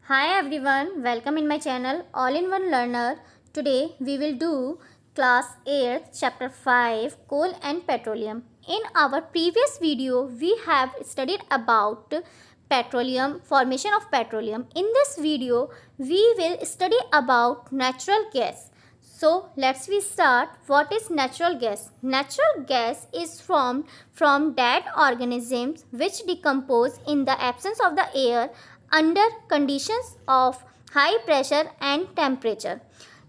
Hi everyone, welcome in my channel All-in-One Learner. Today we will do class 8 chapter 5 coal and petroleum. In our previous video we have studied about petroleum, formation of petroleum. In this video we will study about natural gas. So let's we start. What is natural gas? Natural gas is formed from dead organisms which decompose in the absence of the air under conditions of high pressure and temperature.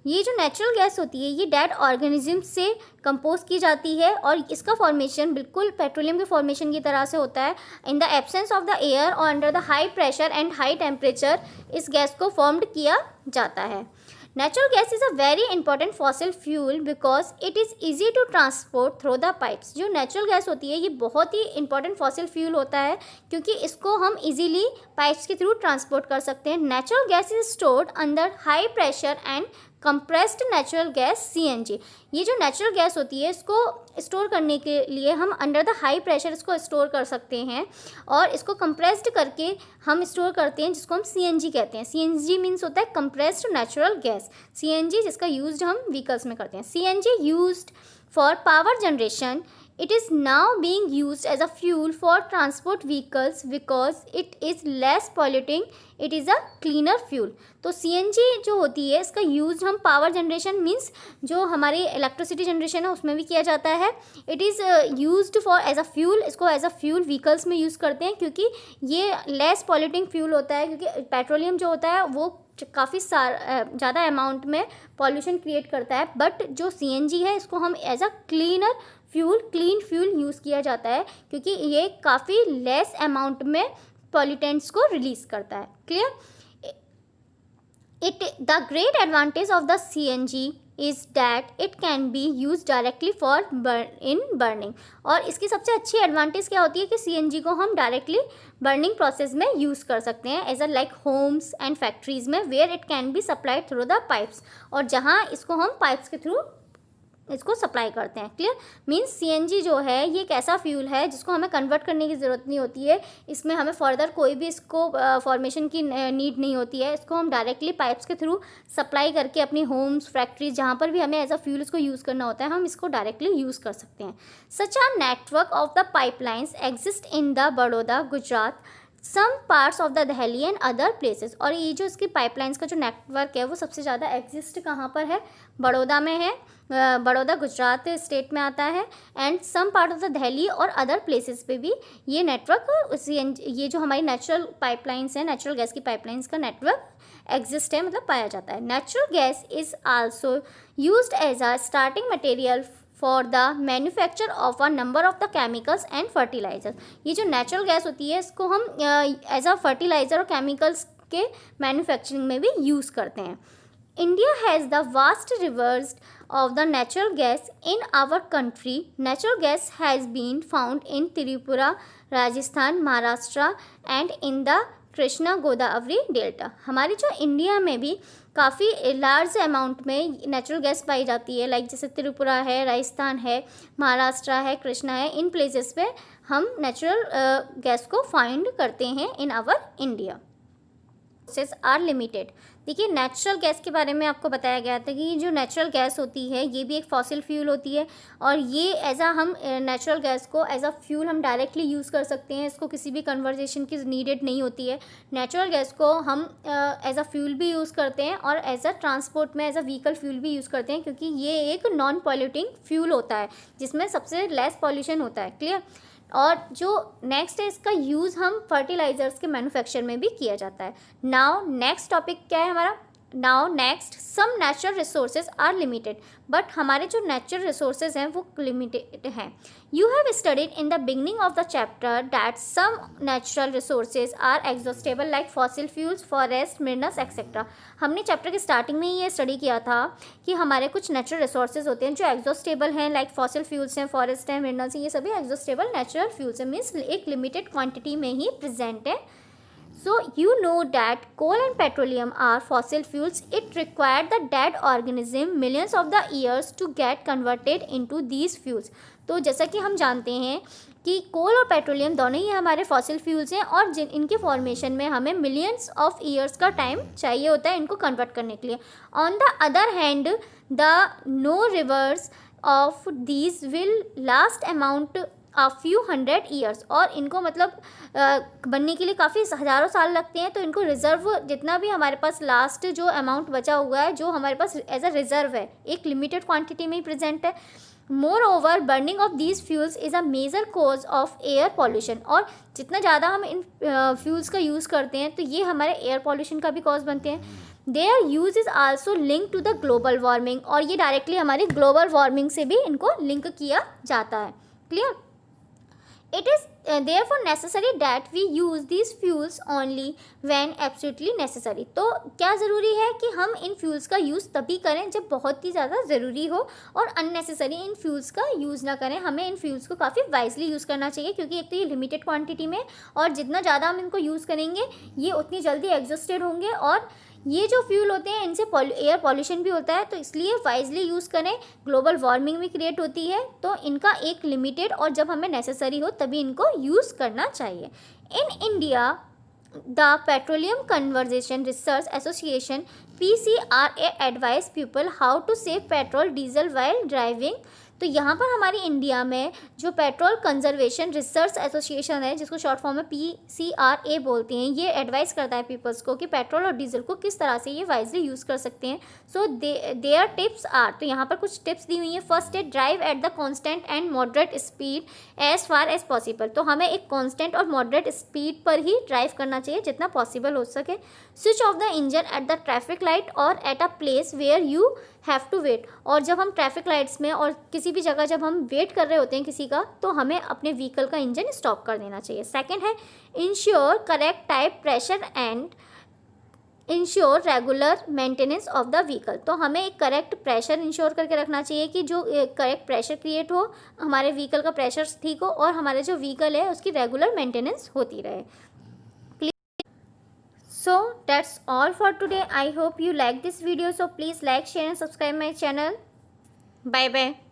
ये जो natural gas होती है ये dead organism से compose की जाती है और इसका फॉर्मेशन बिल्कुल पेट्रोलियम के फॉर्मेशन की तरह से होता है। In the absence of the air और under the high pressure and high temperature इस गैस को फॉर्म्ड किया जाता है। Natural gas is a very important fossil fuel because it is easy to transport through the pipes. जो natural gas होती है ये बहुत ही इंपॉर्टेंट फॉसिल फ्यूल होता है क्योंकि इसको हम इजीली पाइप्स के थ्रू ट्रांसपोर्ट कर सकते हैं। Natural gas is stored under high pressure and compressed natural gas CNG. ये जो नेचुरल गैस होती है इसको स्टोर करने के लिए हम अंडर द हाई प्रेशर इसको स्टोर कर सकते हैं और इसको कंप्रेस्ड करके हम स्टोर करते हैं जिसको हम सीएनजी कहते हैं। सीएनजी मीन्स होता है कंप्रेस्ड नेचुरल गैस। सीएनजी जिसका यूज हम व्हीकल्स में करते हैं। CNG used for power generation. It is now being used as a fuel for transport vehicles because it is less polluting. It is a cleaner fuel. तो CNG जो होती है इसका यूज़ हम पावर जनरेशन मीन्स जो हमारी electricity generation है उसमें भी किया जाता है। It is used for as a fuel, इसको एज अ फ्यूल व्हीकल्स में यूज़ करते हैं क्योंकि ये लेस पॉल्यूटिंग फ्यूल होता है क्योंकि पेट्रोलियम जो होता है वो काफ़ी ज़्यादा अमाउंट में पॉल्यूशन क्रिएट करता है। बट जो CNG है इसको हम as a clean fuel use किया जाता है क्योंकि ये काफ़ी लेस अमाउंट में पॉल्यूटेंट्स को रिलीज़ करता है। Clear? The great advantage of the CNG is that it can be use directly for burning. और इसकी सबसे अच्छी एडवांटेज क्या होती है कि CNG को हम डायरेक्टली बर्निंग प्रोसेस में यूज़ कर सकते हैं as a like homes and factories में where it can be supplied through the pipes, और जहाँ इसको हम पाइप्स के थ्रू इसको सप्लाई करते हैं। क्लियर? मीन्स CNG जो है ये एक ऐसा फ्यूल है जिसको हमें कन्वर्ट करने की ज़रूरत नहीं होती है। इसमें हमें फर्दर कोई भी इसको फॉर्मेशन की नीड नहीं होती है। इसको हम डायरेक्टली पाइप्स के थ्रू सप्लाई करके अपनी होम्स, फैक्ट्रीज जहाँ पर भी हमें एज अ फ्यूल इसको यूज़ करना होता है हम इसको डायरेक्टली यूज़ कर सकते हैं। Such a network of the pipelines exist in the Baroda, Gujarat, some parts of the Delhi and other places. और ये जो इसकी पाइपलाइंस का जो नेटवर्क है वो सबसे ज़्यादा एग्जिस्ट कहाँ पर है? बड़ौदा में है। बड़ौदा गुजरात स्टेट में आता है and some part of the Delhi और अदर प्लेसेस पे भी ये नेटवर्क ये जो हमारी नेचुरल पाइपलाइंस है, नेचुरल गैस की पाइपलाइंस का नेटवर्क एग्जिस्ट है, मतलब पाया जाता है। Natural gas is also used as a starting material for the manufacture of a number of the chemicals and fertilizers. ये जो नेचुरल गैस होती है इसको हम एज अ फर्टिलाइज़र और केमिकल्स के मैन्युफैक्चरिंग में भी यूज़ करते हैं। India has the vast reserves of the natural gas in our country. Natural gas has been found in Tripura, Rajasthan, Maharashtra and in the Krishna Godavari delta. हमारी जो India में भी काफ़ी लार्ज अमाउंट में नेचुरल गैस पाई जाती है, लाइक जैसे त्रिपुरा है, राजस्थान है, महाराष्ट्र है, कृष्णा है, इन प्लेसेस पे हम नेचुरल गैस को फाइंड करते हैं in our India. Are limited. देखिए नेचुरल गैस के बारे में आपको बताया गया था कि जो नेचुरल गैस होती है ये भी एक फॉसिल फ्यूल होती है और ये एज अ हम नेचुरल गैस को एज अ फ्यूल हम डायरेक्टली यूज़ कर सकते हैं। इसको किसी भी कन्वर्जेशन की नीडेड नहीं होती है। नेचुरल गैस को हम एज अ फ्यूल भी यूज़ करते हैं और एज अ ट्रांसपोर्ट में एज अ व्हीकल फ्यूल भी यूज़ करते हैं क्योंकि ये एक नॉन पॉल्यूटिंग फ्यूल होता है जिसमें सबसे लेस पॉल्यूशन होता है। क्लियर? और जो नेक्स्ट है इसका यूज़ हम फर्टिलाइजर्स के मैन्युफैक्चर में भी किया जाता है। नाउ नेक्स्ट टॉपिक क्या है हमारा? Now next, some natural resources are limited. But हमारे जो नेचुरल रिसोर्सेज हैं वो लिमिटेड हैं। You have studied in the beginning of the chapter that some natural resources are exhaustible like fossil fuels, forest, minerals etcetera. हमने chapter के starting में ही ये स्टडी किया था कि हमारे कुछ नेचुरल रिसोर्सेज होते हैं जो एग्जॉस्टेबल हैं, लाइक फॉसिल फ्यूल्स हैं, फॉरेस्ट हैं, मिनरल्स हैं, ये सभी एग्जॉस्टेबल नेचुरल फ्यूल्स हैं, मीन्स एक लिमिटेड क्वान्टिटी में ही प्रेजेंट है। So you know that coal and petroleum are fossil fuels. It required the dead organism millions of the years to get converted into these fuels. तो जैसा कि हम जानते हैं कि कोल और पेट्रोलियम दोनों ही हमारे फॉसिल फ्यूल्स हैं और जिन इनके फॉर्मेशन में हमें मिलियंस ऑफ ईयर्स का टाइम चाहिए होता है इनको कन्वर्ट करने के लिए। On the other hand the known reserves of these will last amount a few hundred years, और इनको मतलब बनने के लिए काफ़ी हज़ारों साल लगते हैं। तो इनको रिज़र्व जितना भी हमारे पास लास्ट जो अमाउंट बचा हुआ है जो हमारे पास एज अ रिज़र्व है एक लिमिटेड क्वांटिटी में ही प्रेजेंट है। Moreover burning of these fuels is a major cause of air pollution, और जितना ज़्यादा हम इन फ्यूल्स का यूज़ करते हैं तो ये हमारे एयर पॉल्यूशन का भी कॉज बनते हैं। Their use is also link to the global warming, और ये डायरेक्टली हमारी ग्लोबल वार्मिंग से भी इनको लिंक किया जाता है। Clear? It is therefore necessary that we use these fuels only when absolutely necessary। तो क्या ज़रूरी है कि हम इन फ्यूल्स का यूज़ तभी करें जब बहुत ही ज़्यादा ज़रूरी हो, और अननेसेसरी इन फ्यूल्स का यूज़ ना करें। हमें इन फ्यूल्स को काफ़ी वाइजली यूज़ करना चाहिए, क्योंकि एक तो ये लिमिटेड क्वांटिटी में, और जितना ज़्यादा हम इनको यूज़ करेंगे ये उतनी जल्दी एग्जॉस्टेड होंगे, और ये जो फ्यूल होते हैं इनसे एयर पॉल्यूशन भी होता है। तो इसलिए वाइजली यूज़ करें, ग्लोबल वार्मिंग भी क्रिएट होती है। तो इनका एक लिमिटेड और जब हमें नेसेसरी हो तभी इनको यूज़ करना चाहिए। In India the petroleum conservation research association PCRA advice people how to save petrol diesel while driving. तो यहाँ पर हमारी इंडिया में जो पेट्रोल कंजर्वेशन रिसर्च एसोसिएशन है, जिसको शॉर्ट फॉर्म में PCRA बोलते हैं, ये एडवाइस करता है पीपल्स को कि पेट्रोल और डीजल को किस तरह से ये वाइजली यूज़ कर सकते हैं। सो देयर टिप्स आर, तो यहाँ पर कुछ टिप्स दी हुई हैं। फर्स्ट है drive at the constant and moderate speed as far as possible. तो हमें एक कॉन्स्टेंट और मॉडरेट स्पीड पर ही ड्राइव करना चाहिए जितना पॉसिबल हो सके। Switch off the engine at the traffic light और at a place where you have to wait. और जब हम ट्रैफिक लाइट्स में और किसी भी जगह जब हम वेट कर रहे होते हैं किसी का, तो हमें अपने व्हीकल का इंजन स्टॉप कर देना चाहिए। सेकंड है ensure correct type pressure and ensure regular maintenance of the vehicle. तो हमें एक करेक्ट प्रेशर इंश्योर करके रखना चाहिए कि जो करेक्ट प्रेशर क्रिएट हो, हमारे व्हीकल का प्रेशर ठीक हो, और हमारे जो व्हीकल है उसकी रेगुलर मेंटेनेंस होती रहे। So that's all for today. I hope you like this video. So please like, share and subscribe my channel. Bye bye.